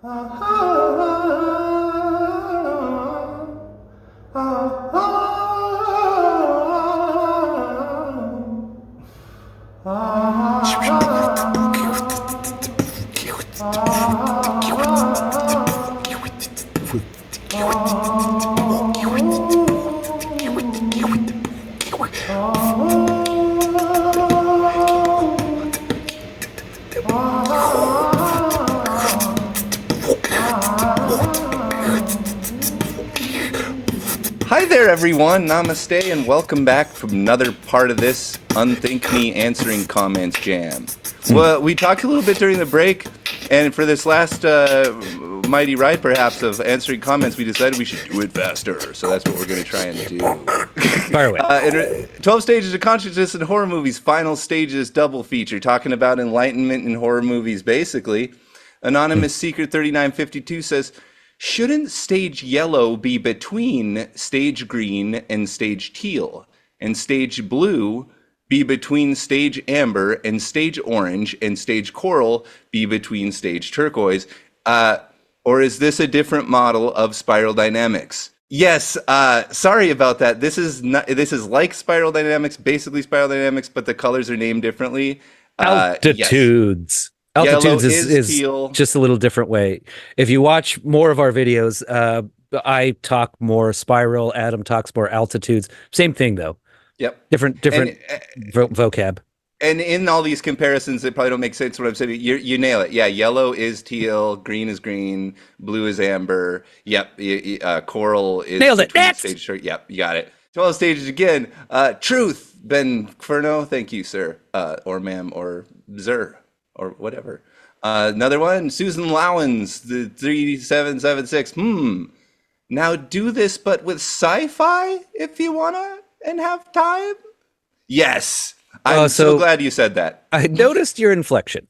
Hi there, everyone. Namaste, and welcome back from another part of this Unthink Me Answering Comments Jam. Well, we talked a little bit during the break, and for this last mighty ride, perhaps, of answering comments, we decided we should do it faster. So that's what we're going to try and do. Fire away. 12 Stages of Consciousness in Horror Movies, Final Stages double feature, talking about enlightenment in horror movies, basically. Anonymous Seeker 3952 says, shouldn't stage yellow be between stage green and stage teal, and stage blue be between stage amber and stage orange, and stage coral be between stage turquoise? Or is this a different model of spiral dynamics? Yes, sorry about that. This is like spiral dynamics, basically spiral dynamics, but the colors are named differently. Altitudes. Yes. Altitudes is teal. Just a little different way. If you watch more of our videos, I talk more spiral, Adam talks more altitudes. Same thing though. Yep. Different vocab. And in all these comparisons, it probably don't make sense what I'm saying. You nail it. Yeah, yellow is teal, green is green, blue is amber. Yep. Coral is nailed it. Next. Stage short. Yep, you got it. 12 stages again. Truth, Ben Ferno. Thank you, sir, or ma'am, or sir, or whatever. Another one, Susan Lowens, the 3776. Now do this, but with sci-fi, if you wanna and have time. Yes. I'm so glad you said that. I noticed your inflection.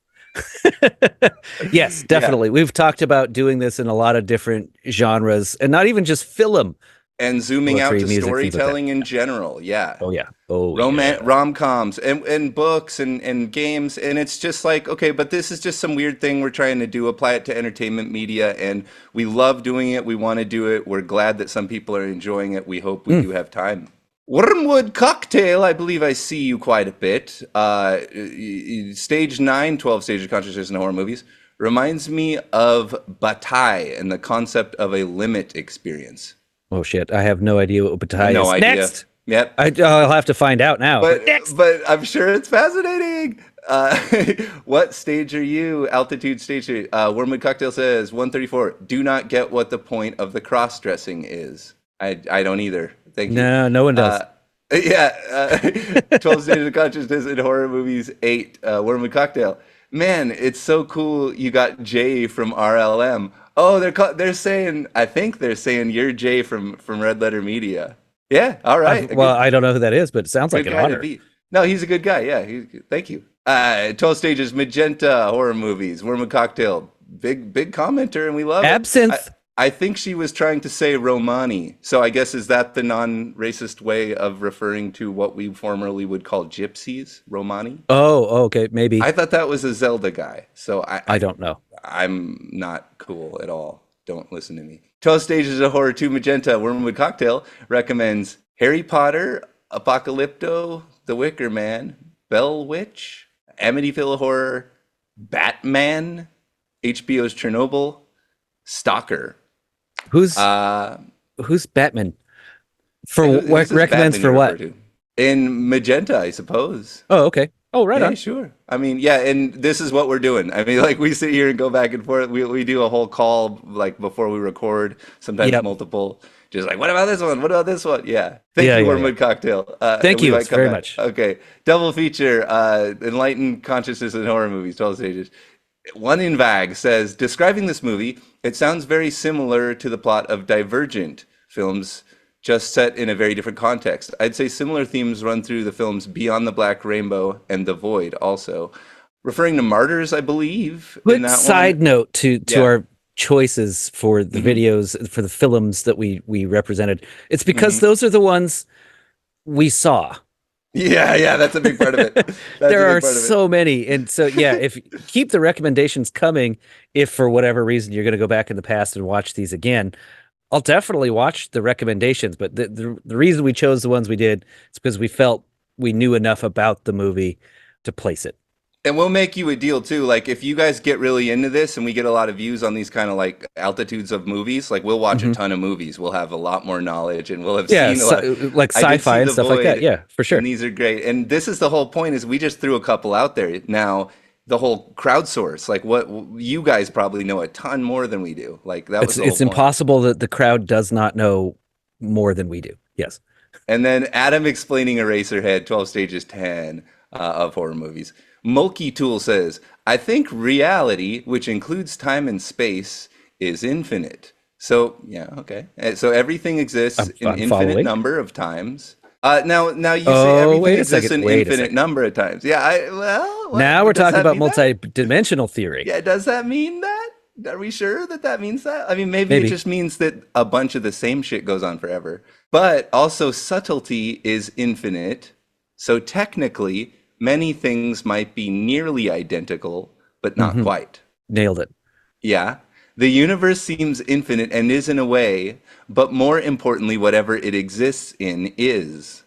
Yes, definitely. Yeah. We've talked about doing this in a lot of different genres, and not even just film. And zooming out to storytelling in general. Yeah. Oh, yeah. Rom-coms and books and games. And it's just like, okay, but this is just some weird thing we're trying to do, apply it to entertainment media. And we love doing it. We want to do it. We're glad that some people are enjoying it. We hope we do have time. Wormwood Cocktail, I believe I see you quite a bit. Stage 9, 12 Stages of Consciousness in Horror Movies, reminds me of Bataille and the concept of a limit experience. Oh, shit. I have no idea what Bataille is. No idea. Next! Yep. I'll have to find out now. But I'm sure it's fascinating. What stage are you? Altitude stage. Wormwood Cocktail says, 134, do not get what the point of the cross-dressing is. I don't either. Thank you. No one does. 12 Stages of Consciousness in Horror Movies 8, Wormwood Cocktail. Man, it's so cool you got Jay from RLM. Oh, they're saying, I think they're saying you're Jay from Red Letter Media. Yeah, all right. I don't know who that is, but it sounds like an honor. No, he's a good guy. Yeah, thank you. 12 Stages Magenta Horror Movies, Wormwood Cocktail. Big commenter, and we love Absinthe. it. I think she was trying to say Romani. So I guess, is that the non-racist way of referring to what we formerly would call gypsies? Romani? Oh, okay, maybe. I thought that was a Zelda guy. So I don't know. I'm not cool at all. Don't listen to me. 12 Stages of Horror 2 Magenta, Wormwood Cocktail, recommends Harry Potter, Apocalypto, The Wicker Man, Bell Witch, Amityville Horror, Batman, HBO's Chernobyl, Stalker. Who's Batman? Recommends Batman for what? In Magenta, I suppose. Oh, okay. Oh, right on. Sure. I mean, yeah, and this is what we're doing. I mean, like, we sit here and go back and forth. We do a whole call, like, before we record, sometimes multiple. Just like, what about this one? What about this one? Yeah. Thank you, Wormwood Cocktail. Thank you very much. Okay. Double feature, Enlightened Consciousness in Horror Movies, 12 Stages. One in Vag says, describing this movie, it sounds very similar to the plot of Divergent films, just set in a very different context. I'd say similar themes run through the films Beyond the Black Rainbow and The Void also. Referring to Martyrs, I believe. Quick side note to our choices for the videos, for the films that we represented. It's because those are the ones we saw. Yeah, yeah, that's a big part of it. That's a There are big part of it. so many. And so, yeah, if keep the recommendations coming, if for whatever reason you're going to go back in the past and watch these again, I'll definitely watch the recommendations. But the reason we chose the ones we did is because we felt we knew enough about the movie to place it. And we'll make you a deal too. Like if you guys get really into this and we get a lot of views on these kind of like altitudes of movies, like we'll watch a Hmm. ton of movies. We'll have a lot more knowledge and we'll have Yeah, seen a lot. so, like I did sci-fi see and The stuff like that. Void Yeah, for and sure. these are great. And this is the whole point is we just threw a couple out there. Now, the whole crowdsource, like what you guys probably know a ton more than we do. Like that was the whole It's point. impossible that the crowd does not know more than we do. Yes. And then Adam explaining Eraserhead, 12 Stages 10 of horror movies. Mulkey Tool says, I think reality, which includes time and space, is infinite. So, yeah, okay. So everything exists an I'm infinite following. number of times. Now you say Oh, everything wait a exists second. an Wait a infinite second. number of times. Yeah, well, Now we're what does talking that about mean that? multi-dimensional theory. Yeah, does that mean that? Are we sure that that means that? I mean, maybe it Maybe. just means that a bunch of the same shit goes on forever. But also, subtlety is infinite. So technically, many things might be nearly identical, but not Hmm. quite. Nailed it. Yeah. The universe seems infinite and is in a way, but more importantly, whatever it exists in is.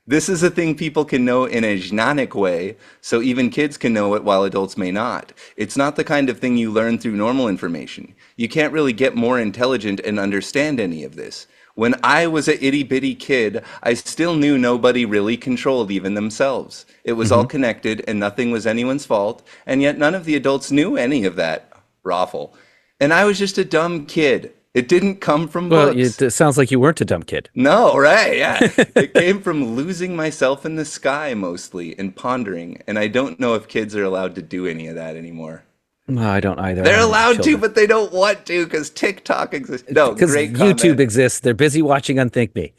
This is a thing people can know in a Jnanic way, so even kids can know it while adults may not. It's not the kind of thing you learn through normal information. You can't really get more intelligent and understand any of this. When I was a itty bitty kid, I still knew nobody really controlled even themselves. It was all Hmm. connected and nothing was anyone's fault, and yet none of the adults knew any of that. Raffle. And I was just a dumb kid. It didn't come from Well, books. it sounds like you weren't a dumb kid. No, right, yeah. It came from losing myself in the sky mostly and pondering, and I don't know if kids are allowed to do any of that anymore. No, I don't either. I They're don't have any allowed to, children. but they don't want to because TikTok exists. No, Because great YouTube comment. exists. They're busy watching Unthink Me.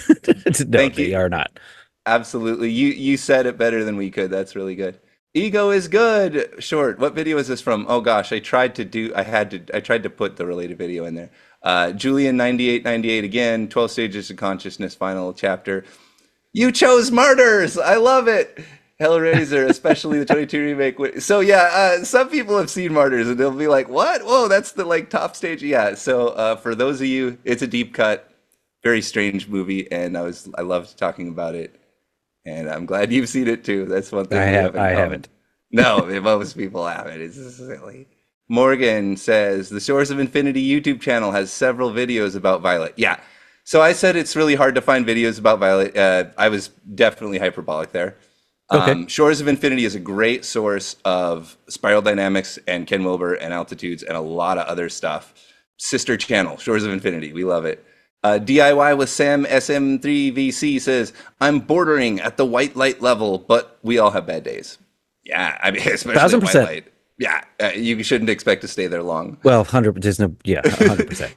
No, Thank they you. are not. Absolutely. You said it better than we could. That's really good. Ego is good. Short. What video is this from? Oh gosh, I tried to put the related video in there. Julian 9898 again, 12 stages of consciousness final chapter. You chose martyrs. I love it. Hellraiser, especially the 22 remake. So yeah, some people have seen Martyrs and they'll be like, "What? Whoa, that's the like top stage." Yeah. So for those of you, it's a deep cut, very strange movie, and I loved talking about it, and I'm glad you've seen it too. That's one thing we have in I common. haven't. No, most people haven't. It's just silly. Morgan says the Shores of Infinity YouTube channel has several videos about Violet. Yeah. So I said it's really hard to find videos about Violet. I was definitely hyperbolic there. Okay. Shores of Infinity is a great source of spiral dynamics and Ken Wilber and altitudes and a lot of other stuff. Sister channel, Shores of Infinity. We love it. DIY with Sam SM3VC says, I'm bordering at the white light level, but we all have bad days. Yeah, I mean, especially at white 1,000%. light. Yeah, you shouldn't expect to stay there long. Well, 100, there's no, yeah, 100%.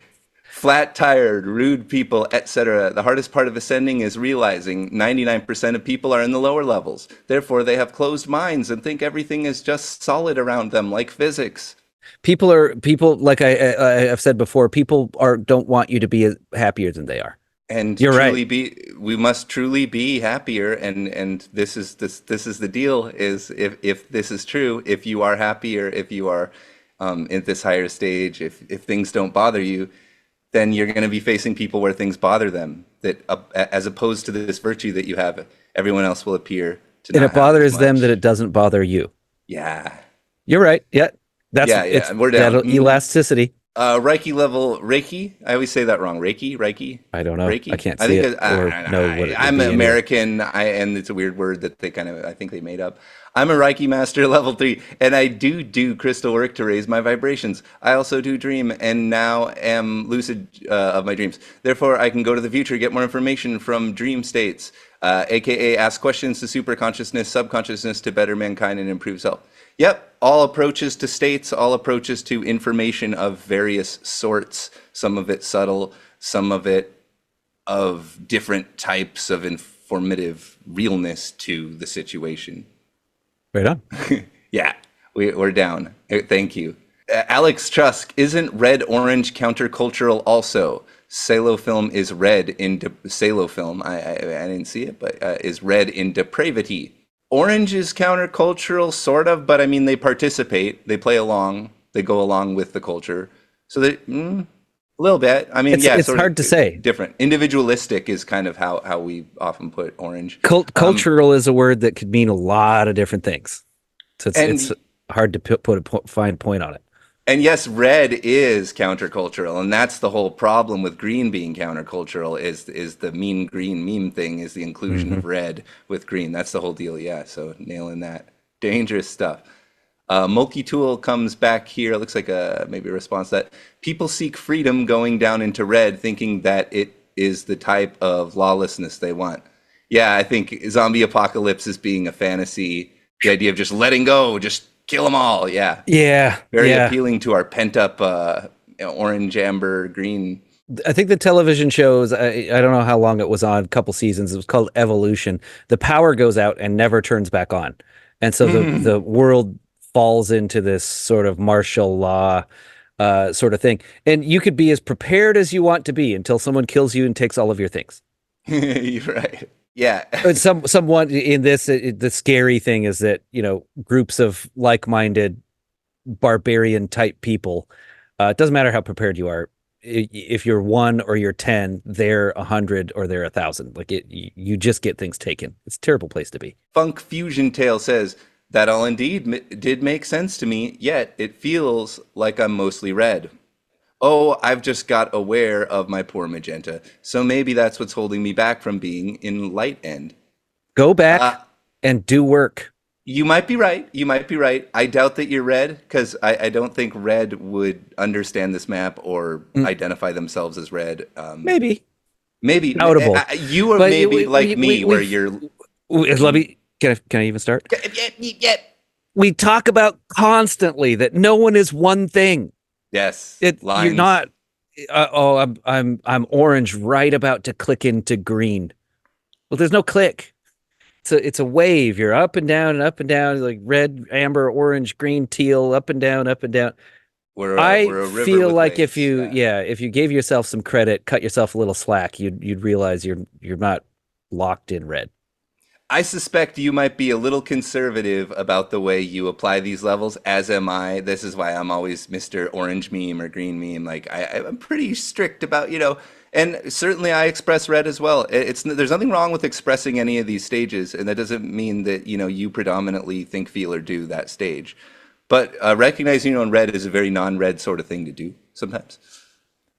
Flat tired, rude people, etc. The hardest part of ascending is realizing 99% of people are in the lower levels. Therefore, they have closed minds and think everything is just solid around them, like physics. People like I've said before, people don't want you to be happier than they are. And You're right. we must truly be happier. And this is the deal: is if this is true, if you are happier, if you are at this higher stage, if things don't bother you, then you're going to be facing people where things bother them. That as opposed to this virtue that you have, everyone else will appear to And not it have as bothers them that much. it doesn't bother you. Yeah, You're right. Yeah. That's yeah, it's we're that down. elasticity. Reiki level, Reiki. I always say that wrong. Reiki. I don't know. I Reiki. can't I see think it or know what it would I'm be anyway. American. And it's a weird word that I think they made up. I'm a Reiki master level 3, and I do crystal work to raise my vibrations. I also do dream, and now am lucid of my dreams. Therefore, I can go to the future, get more information from dream states, aka ask questions to super consciousness, subconsciousness to better mankind and improve self. Yep, all approaches to states, all approaches to information of various sorts, some of it subtle, some of it of different types of informative realness to the situation. Right on. Yeah, we're down. Thank you. Alex Trusk, isn't red orange countercultural also? Salofilm is red in salofilm. I didn't see it, but is red in depravity. Orange is countercultural, sort of, but I mean they participate, they play along, they go along with the culture. So they a little bit. I mean, yeah, It's sort of hard to say. different. Individualistic is kind of how we often put orange. Cultural is a word that could mean a lot of different things. So it's And hard to put a fine point on it. And yes, red is countercultural, and that's the whole problem with green being countercultural is the mean green meme thing is the inclusion Hmm. of red with green. That's the whole deal. Yeah, so nailing that. Dangerous stuff. Mulkey Tool comes back here. It looks like maybe a response to that people seek freedom going down into red, thinking that it is the type of lawlessness they want. Yeah, I think zombie apocalypse is being a fantasy. The idea of just letting go, just kill them all. Yeah, Yeah, very yeah. appealing to our pent up orange, amber, green. I think the television shows, I don't know how long it was on, a couple seasons. It was called Evolution. The power goes out and never turns back on. And so the world falls into this sort of martial law sort of thing. And you could be as prepared as you want to be until someone kills you and takes all of your things. You're right. Yeah. But someone in this, the scary thing is that, groups of like-minded barbarian type people, it doesn't matter how prepared you are. If you're one or you're 10, they're 100 or they're 1,000. Like you just get things taken. It's a terrible place to be. Funk Fusion Tale says that all indeed did make sense to me, yet it feels like I'm mostly red. Oh, I've just got aware of my poor magenta. So maybe that's what's holding me back from being in light end. Go Uh, back and do work. you might be right. You might be right. I doubt that you're red because I don't think red would understand this map or Mm, identify themselves as red. maybe Maybe notable, you are but maybe like me, where you're. let me. Can I even start? Yeah. We talk about constantly that no one is one thing. Yes, You're lines. not. Oh, I'm orange, right about to click into green. Well, there's no click. It's a wave. You're up and down, like red, amber, orange, green, teal, up and down, up and down. I We're a river feel with like if waves. you, Yeah. yeah, if you gave yourself some credit, cut yourself a little slack, you'd realize you're not locked in red. I suspect you might be a little conservative about the way you apply these levels, as am I. This is why I'm always Mr. Orange meme or green meme. Like I'm pretty strict about, and certainly I express red as well. There's nothing wrong with expressing any of these stages, and that doesn't mean that, you predominantly think, feel, or do that stage. But recognizing your own red is a very non-red sort of thing to do sometimes.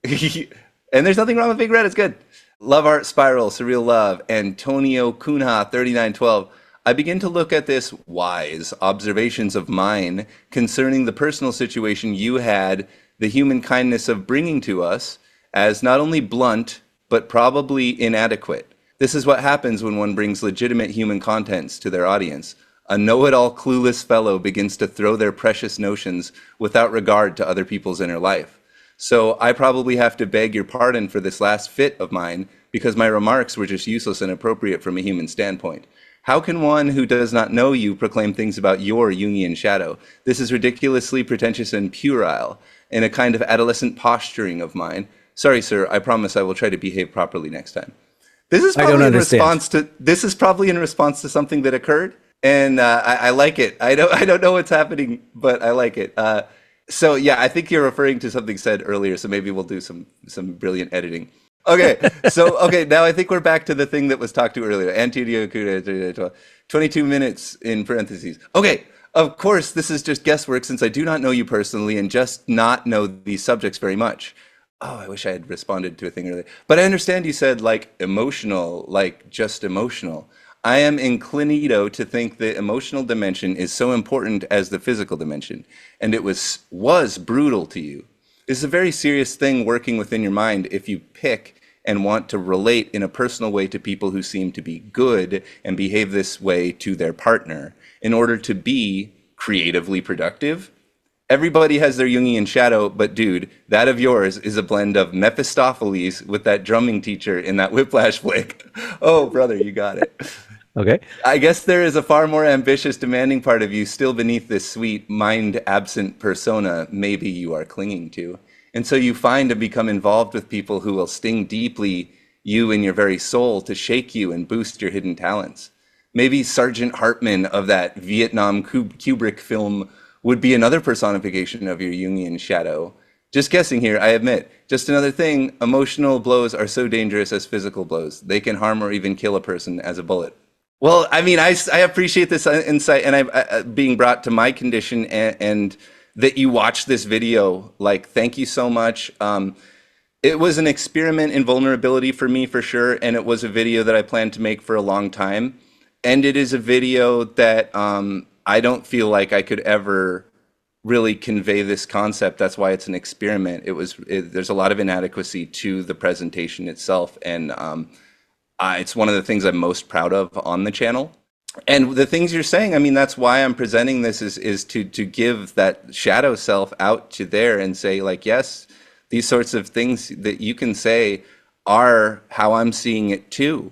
And there's nothing wrong with Big Red. It's good. Love Art Spiral, Surreal Love, Antonio Cunha, 3912. I begin to look at this wise observations of mine concerning the personal situation you had the human kindness of bringing to us as not only blunt, but probably inadequate. This is what happens when one brings legitimate human contents to their audience. A know-it-all clueless fellow begins to throw their precious notions without regard to other people's inner life. So I probably have to beg your pardon for this last fit of mine because my remarks were just useless and inappropriate from a human standpoint. How can one who does not know you proclaim things about your Jungian shadow? This is ridiculously pretentious and puerile, in a kind of adolescent posturing of mine. Sorry, sir, I promise I will try to behave properly next time. I don't understand. This is probably in response to something that occurred, and I like it. I don't know what's happening, but I like it. So yeah, I think you're referring to something said earlier. So maybe we'll do some brilliant editing. Okay, now I think we're back to the thing that was talked to earlier. Antonio Kuda, 22 minutes in parentheses. Okay, of course this is just guesswork since I do not know you personally and just not know these subjects very much. Oh, I wish I had responded to a thing earlier. But I understand you said like emotional, like just emotional. I am inclinito to think the emotional dimension is so important as the physical dimension, and it was brutal to you. This is a very serious thing working within your mind if you pick and want to relate in a personal way to people who seem to be good and behave this way to their partner in order to be creatively productive. Everybody has their Jungian shadow, but dude, that of yours is a blend of Mephistopheles with that drumming teacher in that Whiplash flick. Oh, brother, you got it. Okay. I guess there is a far more ambitious, demanding part of you still beneath this sweet, mind-absent persona maybe you are clinging to. And so you find and become involved with people who will sting deeply you in your very soul to shake you and boost your hidden talents. Maybe Sergeant Hartman of that Vietnam Kubrick film would be another personification of your Jungian shadow. Just guessing here, I admit. Just another thing, emotional blows are so dangerous as physical blows. They can harm or even kill a person as a bullet. Well, I mean, I appreciate this insight and being brought to my condition and that you watched this video. Like, thank you so much. It was an experiment in vulnerability for me for sure, and it was a video that I planned to make for a long time. And it is a video that I don't feel like I could ever really convey this concept. That's why it's an experiment. There's a lot of inadequacy to the presentation itself, and it's one of the things I'm most proud of on the channel. And the things you're saying, I mean, that's why I'm presenting this is to give that shadow self out to there and say, like, yes, these sorts of things that you can say are how I'm seeing it too.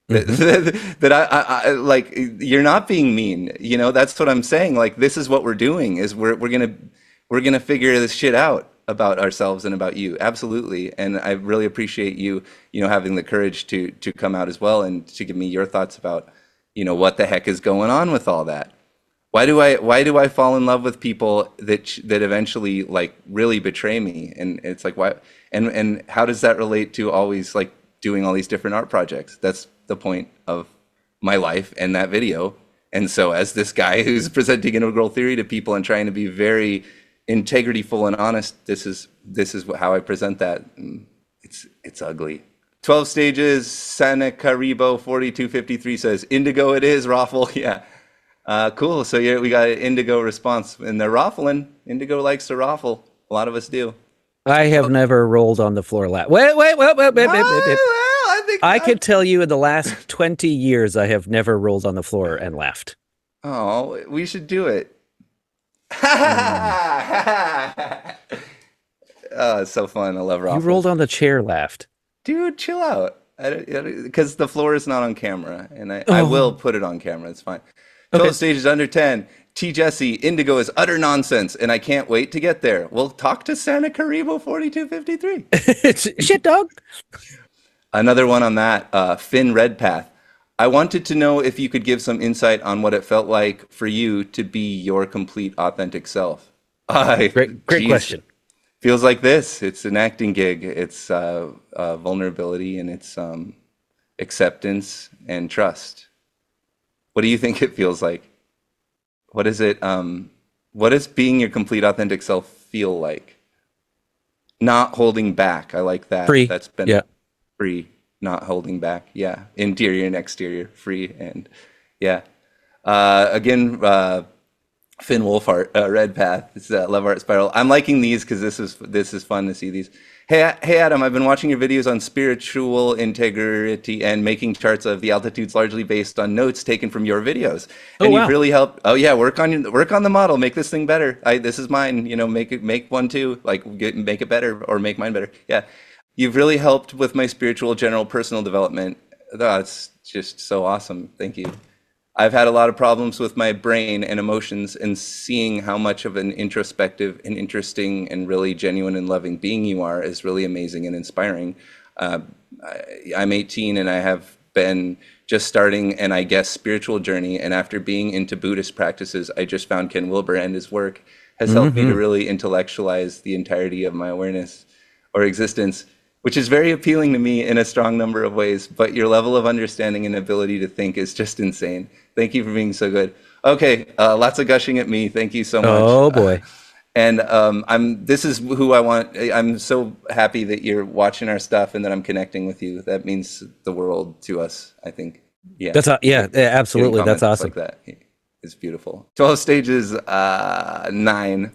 That I like, you're not being mean, you know. That's what I'm saying. Like, this is what we're doing, is we're gonna figure this shit out about ourselves and about you. Absolutely. And I really appreciate you, having the courage to come out as well and to give me your thoughts about, what the heck is going on with all that. Why do I fall in love with people that eventually, like, really betray me? And it's like, why? And how does that relate to always, like, doing all these different art projects? That's the point of my life and that video. And so, as this guy who's presenting integral theory to people and trying to be very integrityful and honest, this is how I present that. And it's ugly. 12 stages. Sanacaribo 4253 says, "Indigo it is, Raffle." Yeah. Cool. So yeah, we got an Indigo response, and they're raffling. Indigo likes to raffle. A lot of us do. I have never rolled on the floor laugh. Wait. I think I could tell you in the last 20 years, I have never rolled on the floor and laughed. Oh, we should do it. Oh, it's so fun. I love You raffles. rolled on the chair, laughed. Dude, chill out. Because the floor is not on camera, and I will put it on camera. It's fine. 12 Okay. stages under 10. T. Jesse, Indigo is utter nonsense, and I can't wait to get there. Well, talk to Santa Caribo 4253. Shit, dog. Another one on that, Finn Redpath. I wanted to know if you could give some insight on what it felt like for you to be your complete authentic self. Great Geez. question. Feels like this. It's an acting gig. It's vulnerability, and it's acceptance and trust. What do you think it feels like? What is it? What does being your complete authentic self feel like? Not holding back. I like that. Free. That's been Yeah. free. Not holding back. Yeah. Interior and exterior. Free. And yeah. Again, Finn Wolfhart, Red Path. It's Love Art Spiral. I'm liking these because this is fun to see these. Hey Adam, I've been watching your videos on spiritual integrity and making charts of the altitudes largely based on notes taken from your videos. Oh, And wow. you've really helped. Oh yeah, work on the model, make this thing better. This is mine. Make one too. Like, make it better or make mine better. Yeah, you've really helped with my spiritual, general, personal development. That's just so awesome. Thank you. I've had a lot of problems with my brain and emotions, and seeing how much of an introspective and interesting and really genuine and loving being you are is really amazing and inspiring. I'm 18 and I have been just starting an, I guess, spiritual journey. And after being into Buddhist practices, I just found Ken Wilber, and his work has helped me to really intellectualize the entirety of my awareness or existence, which is very appealing to me in a strong number of ways. But your level of understanding and ability to think is just insane. Thank you for being so good. Okay, lots of gushing at me. Thank you so much. Oh boy. And this is who I want. I'm so happy that you're watching our stuff and that I'm connecting with you. That means the world to us, I think. Yeah. Yeah, Getting absolutely. That's comments awesome. like that is beautiful. 12 stages, 9.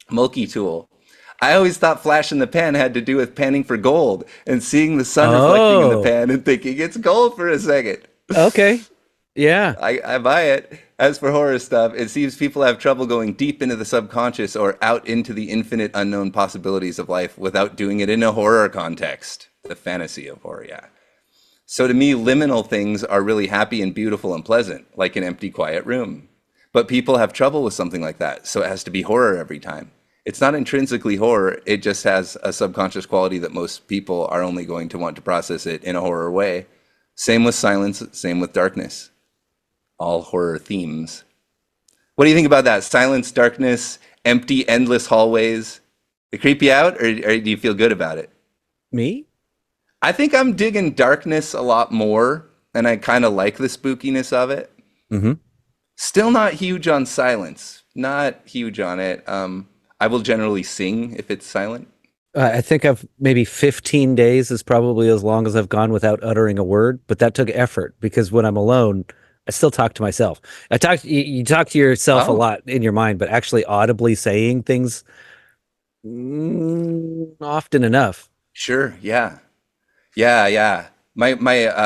Multi-tool. I always thought flash in the pan had to do with panning for gold and seeing the sun reflecting in the Oh. pan and thinking it's gold for a second. Okay. Yeah. I buy it. As for horror stuff, it seems people have trouble going deep into the subconscious or out into the infinite unknown possibilities of life without doing it in a horror context. The fantasy of horror, yeah. So to me, liminal things are really happy and beautiful and pleasant, like an empty, quiet room. But people have trouble with something like that, so it has to be horror every time. It's not intrinsically horror. It just has a subconscious quality that most people are only going to want to process it in a horror way. Same with silence, same with darkness. All horror themes. What do you think about that? Silence, darkness, empty, endless hallways. They creep you out, or do you feel good about it? Me? I think I'm digging darkness a lot more, and I kind of like the spookiness of it. Mm-hmm. Still not huge on silence. Not huge on it. I will generally sing if it's silent. I think I've maybe 15 days is probably as long as I've gone without uttering a word, but that took effort because when I'm alone, I still talk to myself. You talk to yourself a Oh, lot in your mind, but actually audibly saying things often enough. sure. Yeah. Yeah, yeah. My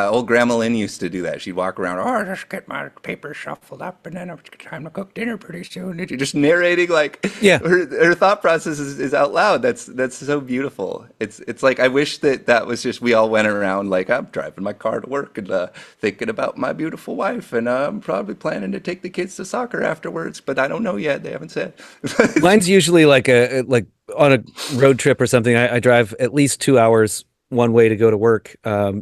old grandma Lynn used to do that. She'd walk around, oh, just get my paper shuffled up, and then it's time to cook dinner pretty soon. And she just narrating like Yeah. her thought process is out loud. That's so beautiful. It's like I wish that was just we all went around like I'm driving my car to work and thinking about my beautiful wife, and I'm probably planning to take the kids to soccer afterwards, but I don't know yet. They haven't said. Mine's usually like on a road trip or something. I drive at least 2 hours one way to go to work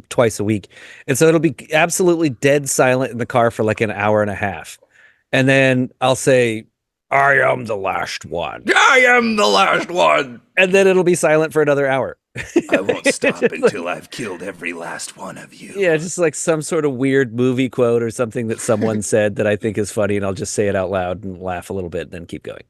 twice a week. And so it'll be absolutely dead silent in the car for like an hour and a half. And then I'll say, I am the last one. I am the last one. And then it'll be silent for another hour. I won't stop Just like- until I've killed every last one of you. yeah, just like some sort of weird movie quote or something that someone said that I think is funny, and I'll just say it out loud and laugh a little bit and then keep going.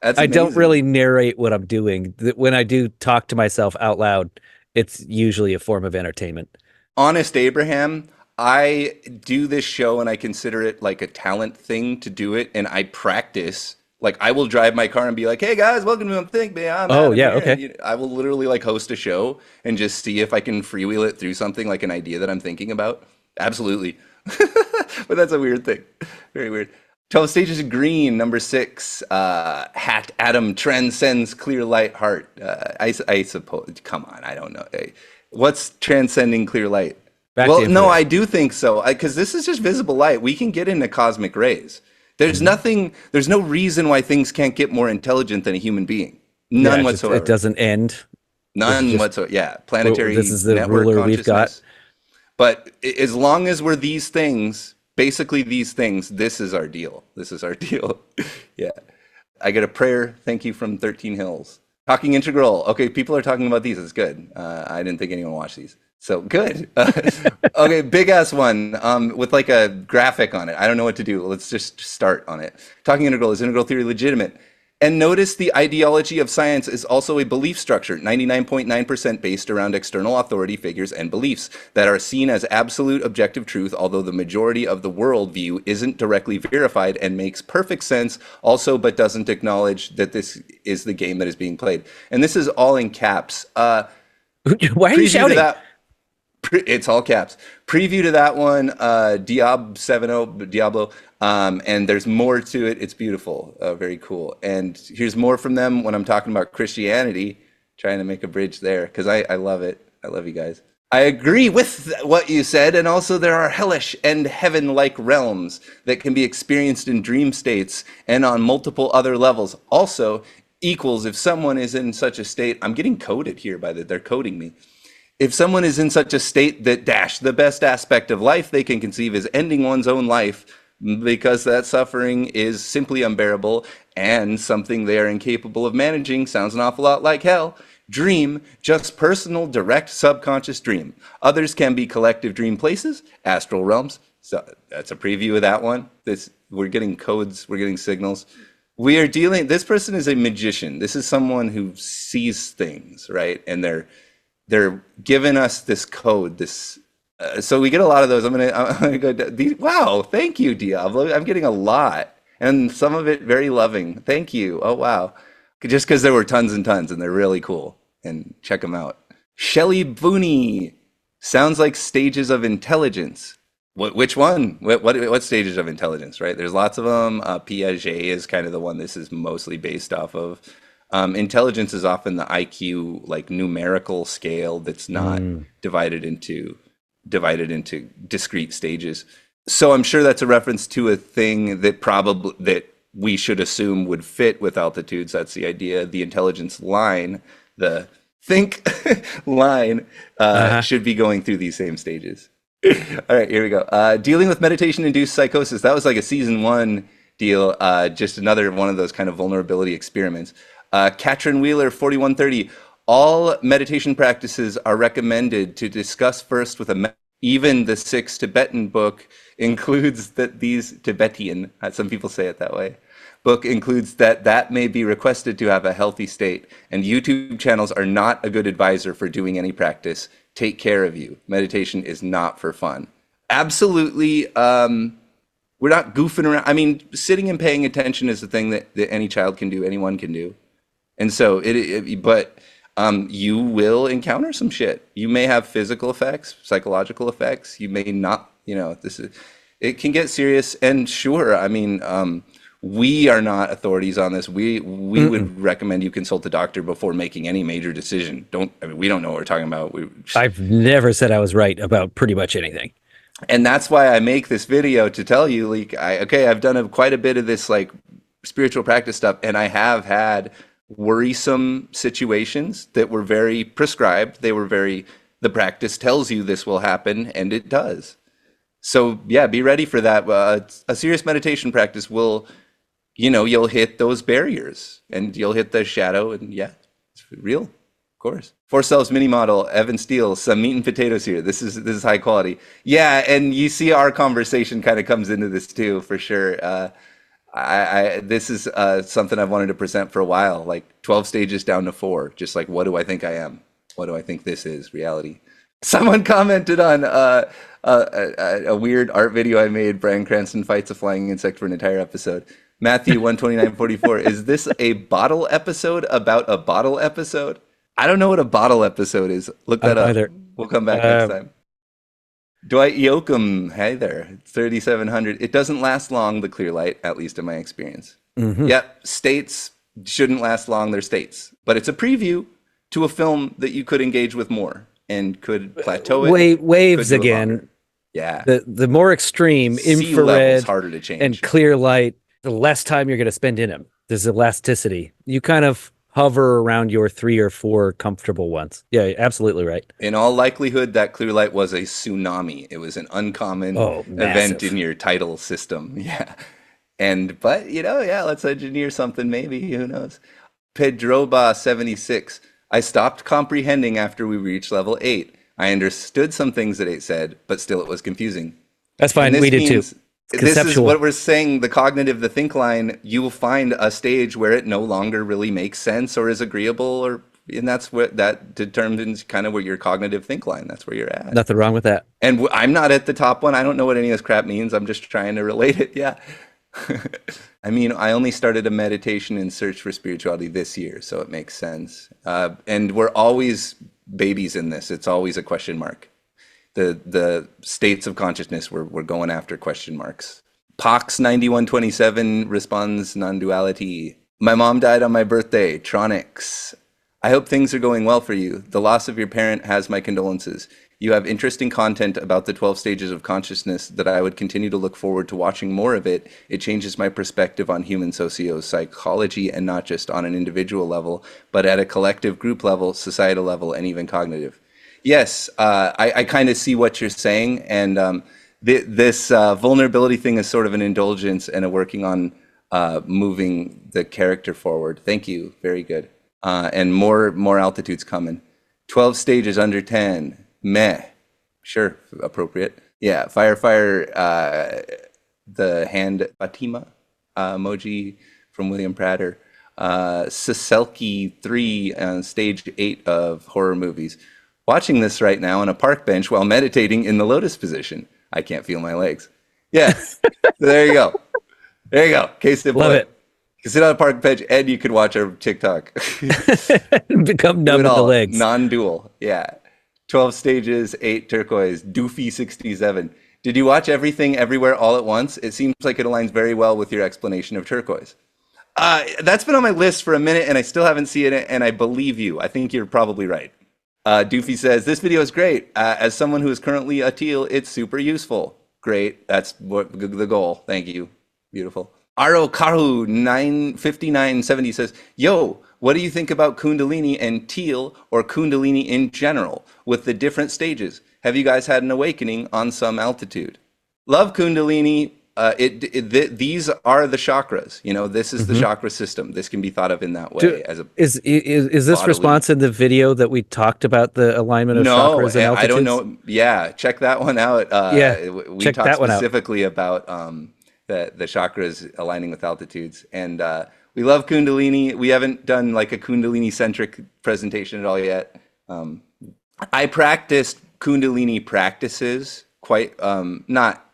That's I don't amazing. really narrate what I'm doing. When I do talk to myself out loud, it's usually a form of entertainment. Honest Abraham, I do this show and I consider it like a talent thing to do it, and I practice. Like I will drive my car and be like, "Hey guys, welcome to Think Me. I'm Oh Adam yeah, here." And, okay. I will literally like host a show and just see if I can freewheel it through something like an idea that I'm thinking about. Absolutely, but that's a weird thing. Very weird. 12 Stages of Green, number six. Hat Adam transcends clear light heart. I suppose. Come on, I don't know. Hey, what's transcending clear light? Back to Well, no, infrared. I do think so. Because this is just visible light. We can get into cosmic rays. Mhm. There's no reason why things can't get more intelligent than a human being. Yeah, None it whatsoever. doesn't end. This is None just whatsoever. Yeah. this Planetary is the network ruler we've got. consciousness. But as long as we're these things, basically these things, this is our deal. This is our deal. Yeah. I get a prayer. Thank you from 13 Hills. Talking integral. Okay, people are talking about these. It's good. I didn't think anyone watched these. So good. Okay, big ass one with like a graphic on it. I don't know what to do. Let's just start on it. Talking integral. Is integral theory legitimate? And notice the ideology of science is also a belief structure, 99.9% based around external authority figures and beliefs that are seen as absolute objective truth, although the majority of the worldview isn't directly verified and makes perfect sense also, but doesn't acknowledge that this is the game that is being played. And this is all in caps. Why are you Preview to shouting? that. It's all caps. Preview to that one, Diablo, and there's more to it. It's beautiful, very cool. And here's more from them when I'm talking about Christianity, trying to make a bridge there because I love it. I love you guys. I agree with what you said, and also there are hellish and heaven-like realms that can be experienced in dream states and on multiple other levels. Also, equals if someone is in such a state. I'm getting coded here by they're coding me. If someone is in such a state that dash the best aspect of life they can conceive is ending one's own life because that suffering is simply unbearable and something they are incapable of managing sounds an awful lot like hell. Dream, just personal, direct, subconscious dream. Others can be collective dream places, astral realms. So that's a preview of that one. This we're getting codes, we're getting signals. We are dealing. This person is a magician. This is someone who sees things, right? And they're giving us this code, this so we get a lot of those. I'm gonna go these, wow, thank you, Diablo. I'm getting a lot, and some of it very loving. Thank you. Oh wow, just because there were tons and tons, and they're really cool. And check them out. Shelley Booney sounds like stages of intelligence. Which one? What stages of intelligence? Right? There's lots of them. Piaget is kind of the one this is mostly based off of. Intelligence is often the IQ, like numerical scale that's not Mm. divided into discrete stages. So I'm sure that's a reference to a thing that probably that we should assume would fit with altitudes. That's the idea. The intelligence line, the think line, Uh-huh. should be going through these same stages. All right, here we go. Dealing with meditation-induced psychosis. That was like a season one deal. Just another one of those kind of vulnerability experiments. Katrin Wheeler, 4130. All meditation practices are recommended to discuss first with a even the six Tibetan book includes that these Tibetan, some people say it that way, book includes that may be requested to have a healthy state. And YouTube channels are not a good advisor for doing any practice. Take care of you. Meditation is not for fun. Absolutely. We're not goofing around. I mean, sitting and paying attention is a thing that any child can do, anyone can do. And so but you will encounter some shit. You may have physical effects, psychological effects. You may not, it can get serious. And sure, I mean, we are not authorities on this. We Mm-mm. would recommend you consult a doctor before making any major decision. I mean, we don't know what we're talking about. I've never said I was right about pretty much anything. And that's why I make this video to tell you, like, I've done quite a bit of this, like, spiritual practice stuff, and I have had worrisome situations that were very prescribed. The practice tells you this will happen, and it does. So yeah, be ready for that. A serious meditation practice will, you'll hit those barriers, and you'll hit the shadow, and yeah, it's real. Course. Four Cells mini model, Evan Steele, some meat and potatoes here. This is high quality. Yeah, and you see our conversation kind of comes into this too, for sure. This is something I've wanted to present for a while, like 12 stages down to 4. Just like, what do I think I am? What do I think this is? Reality. Someone commented on a weird art video I made. Bryan Cranston fights a flying insect for an entire episode. Matthew 12944. Is this a bottle episode about a bottle episode? I don't know what a bottle episode is. Look I that don't up. either. We'll come back next time. Dwight Yoakam, hey there, 3,700. It doesn't last long, the clear light, at least in my experience. Mm-hmm. Yep, states shouldn't last long, they're states. But it's a preview to a film that you could engage with more and could plateau it. Waves could do it again. longer. Yeah. The more extreme Sea level's infrared harder to change. and clear light, the less time you're going to spend in them. There's elasticity. You kind of hover around your 3 or 4 comfortable ones. Yeah, absolutely right. In all likelihood, that clear light was a tsunami. It was an uncommon event in your tidal system. Yeah. But yeah, let's engineer something maybe. Who knows? Pedroba76. I stopped comprehending after we reached level 8. I understood some things that it said, but still it was confusing. That's fine. We did too. This is what we're saying, the cognitive, the think line. You will find a stage where it no longer really makes sense or is agreeable, and that's what that determines kind of where your cognitive think line. That's where you're at. Nothing wrong with that. And I'm not at the top one. I don't know what any of this crap means. I'm just trying to relate it. Yeah. I mean, I only started a meditation in search for spirituality this year, so it makes sense. And we're always babies in this. It's always a question mark. The states of consciousness, we're going after question marks. Pox 9127 responds non-duality. My mom died on my birthday. Tronics. I hope things are going well for you. The loss of your parent has my condolences. You have interesting content about the 12 stages of consciousness that I would continue to look forward to watching more of it. It changes my perspective on human socio-psychology, and not just on an individual level, but at a collective group level, societal level, and even cognitive. Yes, I kind of see what you're saying, and this vulnerability thing is sort of an indulgence and a working on moving the character forward. Thank you, very good. And more altitudes coming. 12 stages under 10. Meh. Sure, appropriate. Yeah, fire, the hand Fatima emoji from William Prater. Siselki 3 on stage 8 of horror movies. Watching this right now on a park bench while meditating in the lotus position. I can't feel my legs. Yeah, so there you go. There you go. Case in point. Love it. You can sit on a park bench and you can watch our TikTok. Become numb in the legs. Non-dual. Yeah. 12 stages, 8 turquoise, Doofy 67. Did you watch Everything Everywhere All at Once? It seems like it aligns very well with your explanation of turquoise. That's been on my list for a minute and I still haven't seen it, and I believe you. I think you're probably right. Doofy says, this video is great. As someone who is currently a teal, it's super useful. Great. That's what the goal. Thank you. Beautiful. Aro Karu 95970 says, "Yo, what do you think about Kundalini and teal or Kundalini in general with the different stages? Have you guys had an awakening on some altitude?" Love Kundalini. These are the chakras. You know, this is the Hmm. chakra system. This can be thought of in that Do, way as a is this bodily. response in the video that we talked about the alignment of No, chakras and I don't altitudes? know. Yeah, check that one out. Yeah, We check talked that one out. specifically about the chakras aligning with altitudes, and we love Kundalini. We haven't done like a Kundalini centric presentation at all yet. Um, I practiced Kundalini practices quite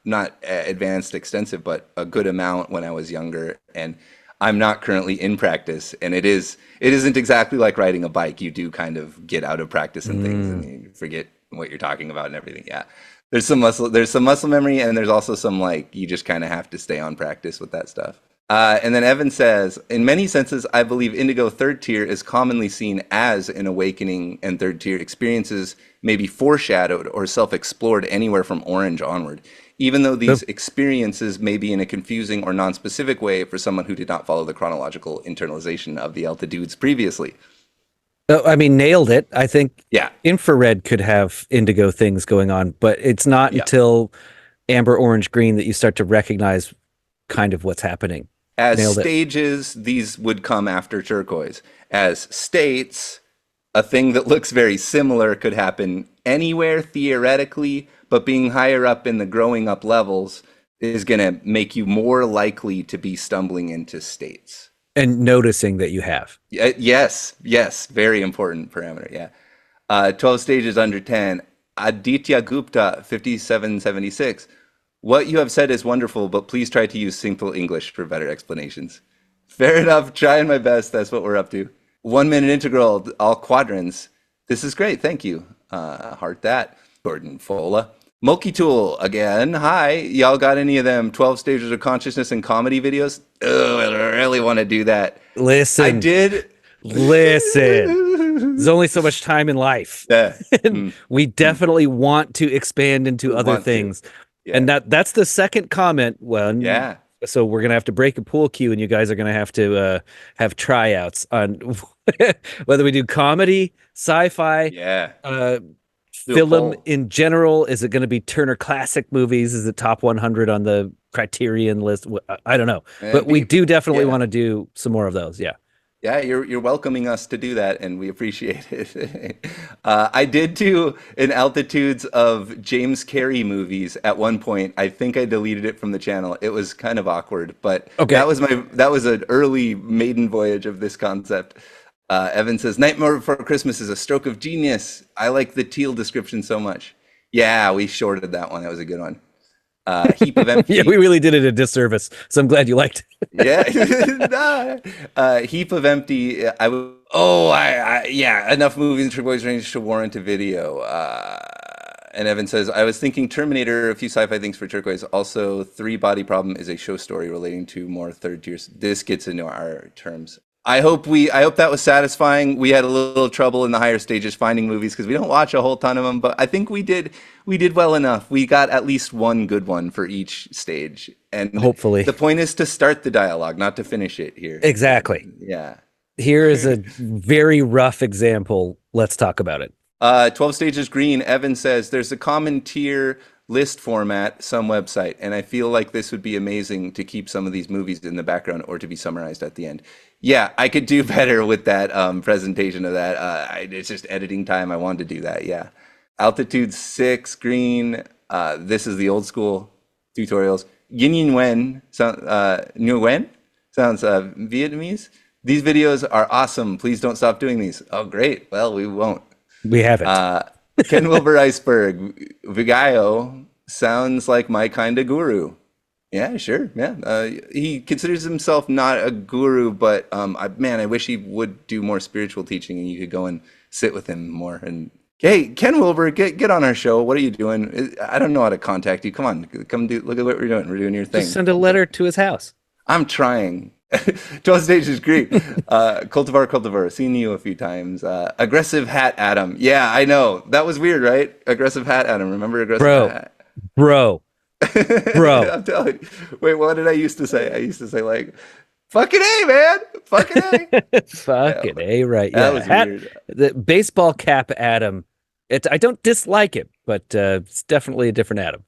not advanced, extensive, but a good amount when I was younger, and I'm not currently in practice. And it isn't exactly like riding a bike. You do kind of get out of practice and things, and Mm. you forget what you're talking about and everything. Yeah, there's some muscle memory, and there's also some like you just kind of have to stay on practice with that stuff. And then Evan says, in many senses, I believe indigo third tier is commonly seen as an awakening, and third tier experiences may be foreshadowed or self explored anywhere from orange onward, even though these So, experiences may be in a confusing or non specific way for someone who did not follow the chronological internalization of the altitudes previously. I mean, nailed it. I think Yeah, infrared could have indigo things going on, but it's not yeah. until amber, orange, green that you start to recognize kind of what's happening. As Nailed it. stages, these would come after turquoise. As states, a thing that looks very similar could happen anywhere theoretically, but being higher up in the growing up levels is going to make you more likely to be stumbling into states. And noticing that you have. Yes, yes, very important parameter. Yeah. 12 stages under 10. Aditya Gupta, 5776. What you have said is wonderful, but please try to use simple English for better explanations. Fair enough. Trying my best. That's what we're up to. 1 minute integral, all quadrants. This is great. Thank you. Heart that. Gordon Fola. Moki Tool again. Hi. Y'all got any of them 12 stages of consciousness and comedy videos? Oh, I really want to do that. I Listen, did. listen. There's only so much time in life. Yeah. And Mm, we mm. definitely want to expand into We other want to. things. And Yeah. that's the second comment. Well, Yeah. so we're gonna have to break a pool cue, and you guys are gonna have tryouts on whether we do comedy, sci-fi, Yeah. uh, Do a film poll. in general. Is it going to be Turner Classic Movies? Is it top 100 on the Criterion list? I don't know, but we do definitely Yeah. want to do some more of those. Yeah. Yeah, you're welcoming us to do that, and we appreciate it. I did do an altitudes of James Carrey movies at one point. I think I deleted it from the channel. It was kind of awkward, but Okay. that was an early maiden voyage of this concept. Evan says, "Nightmare Before Christmas is a stroke of genius. I like the teal description so much." Yeah, we shorted that one. That was a good one. Heap of Yeah, we empty. really did it a disservice. So I'm glad you liked it. Yeah. Nah. Heap of empty. I would. Oh, yeah. Enough movies in turquoise range to warrant a video. And Evan says, I was thinking Terminator, a few sci-fi things for turquoise. Also, Three Body Problem is a show story relating to more third tiers. This gets into our terms. I hope that was satisfying. We had a little trouble in the higher stages finding movies because we don't watch a whole ton of them, but I think we did well enough. We got at least one good one for each stage. And Hopefully. the point is to start the dialogue, not to finish it here. Exactly. Yeah. Here is a very rough example. Let's talk about it. 12 stages green. Evan says there's a common tier list format, some website, and I feel like this would be amazing to keep some of these movies in the background or to be summarized at the end. Yeah, I could do better with that presentation of that. It's just editing time. I wanted to do that. Yeah. Altitude 6 green. This is the old school tutorials. Yin Yin Wen, Nguyen sounds Vietnamese. These videos are awesome. Please don't stop doing these. Oh, great. Well, we won't. We haven't. Uh, Ken Wilber Iceberg, Vigayo sounds like my kind of guru. Yeah, sure. Yeah. He considers himself not a guru, but man, I wish he would do more spiritual teaching and you could go and sit with him more. And hey, Ken Wilber, get on our show. What are you doing? I don't know how to contact you. Come on, come do. Look at what we're doing. We're doing your Just thing. send a letter to his house. I'm trying. 12 stage is great. Cultivar, seen you a few times. Aggressive Hat Adam. Yeah, I know. That was weird, right? Aggressive Hat Adam. Remember Aggressive Bro, Hat? bro. Bro. I'm telling you. Wait, what did I used to say? I used to say like, "Fucking A, man, fucking A." Yeah, Fucking A, right. that Yeah. was weird. The baseball cap Adam. I don't dislike him, but it's definitely a different Adam.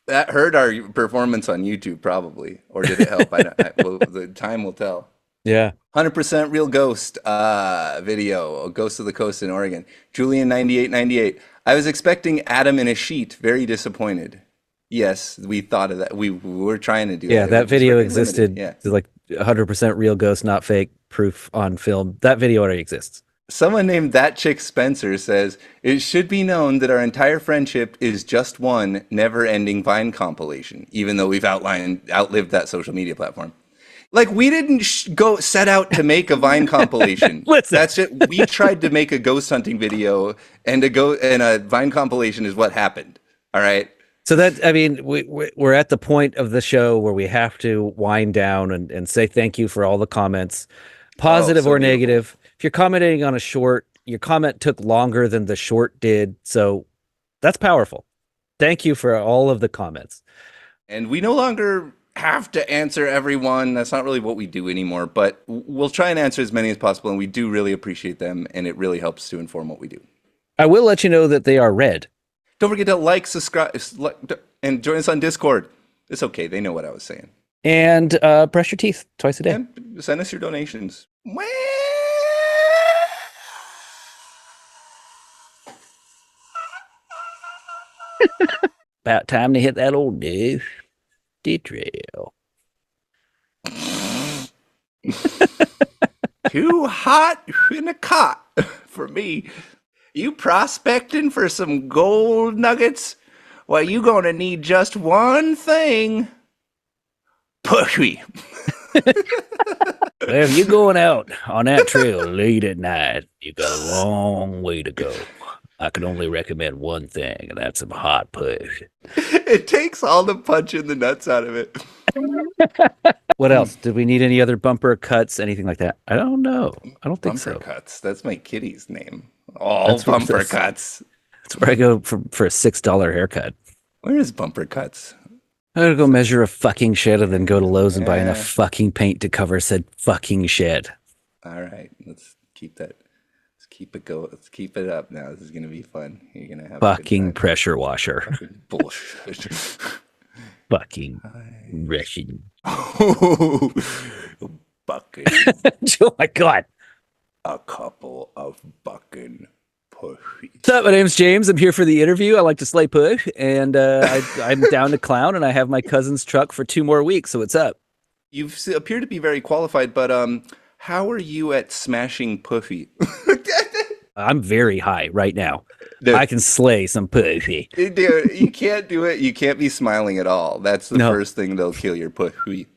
That hurt our performance on YouTube, probably, or did it help? I don't. Well, the time will tell. Yeah. 100% real ghost video, Ghost of the Coast in Oregon. Julian 9898. I was expecting Adam in a sheet. Very disappointed. Yes, we thought of that. We were trying to do Yeah, that. It that was just video very limited. existed. Yeah. Like 100% real ghost, not fake, proof on film. That video already exists. Someone named That Chick Spencer says, "It should be known that our entire friendship is just one never-ending Vine compilation, even though we've outlived that social media platform." Like, we didn't go set out to make a Vine compilation. Listen. That's it. We tried to make a ghost hunting video, and a Vine compilation is what happened. All right. So that, I mean, we're at the point of the show where we have to wind down and say thank you for all the comments, positive so or beautiful. negative. If you're commenting on a short, your comment took longer than the short did. So that's powerful. Thank you for all of the comments. And we no longer have to answer everyone. That's not really what we do anymore, but we'll try and answer as many as possible, and we do really appreciate them, and it really helps to inform what we do. I will let you know that they are read. Don't forget to like, subscribe, and join us on Discord. It's okay. They know what I was saying. And brush your teeth twice a day. And send us your donations. About time to hit that old new trail. Too hot in a cot for me. You prospecting for some gold nuggets? Well, you gonna need just one thing. Pushy. Well, if you're going out on that trail late at night, you got a long way to go. I can only recommend one thing, and that's some hot push. It takes all the punch in the nuts out of it. What else? Did we need any other bumper cuts, anything like that? I don't know. I don't think Bumper so. cuts. That's my kitty's name. All That's where- bumper cuts. That's where I go for a $6 haircut. Where is bumper cuts? I gotta go measure a fucking shed and then go to Lowe's and buy Yeah. enough fucking paint to cover said fucking shed. All right, let's keep that. Let's keep it go. Let's keep it up now. This is gonna be fun. You're gonna have a good Fucking time. pressure washer. Fucking bullshit. Fucking Russian. Bucking Oh my god. a couple of bucking pushies. What's up? My name's James. I'm here for the interview. I like to slay push, and I'm down to clown, and I have my cousin's truck for 2 more weeks. So what's up? You appear to be very qualified, but how are you at smashing puffy? I'm very high right now. Dude. I can slay some pussy. Dude, you can't do it. You can't be smiling at all. That's the No. first thing they'll kill your pussy.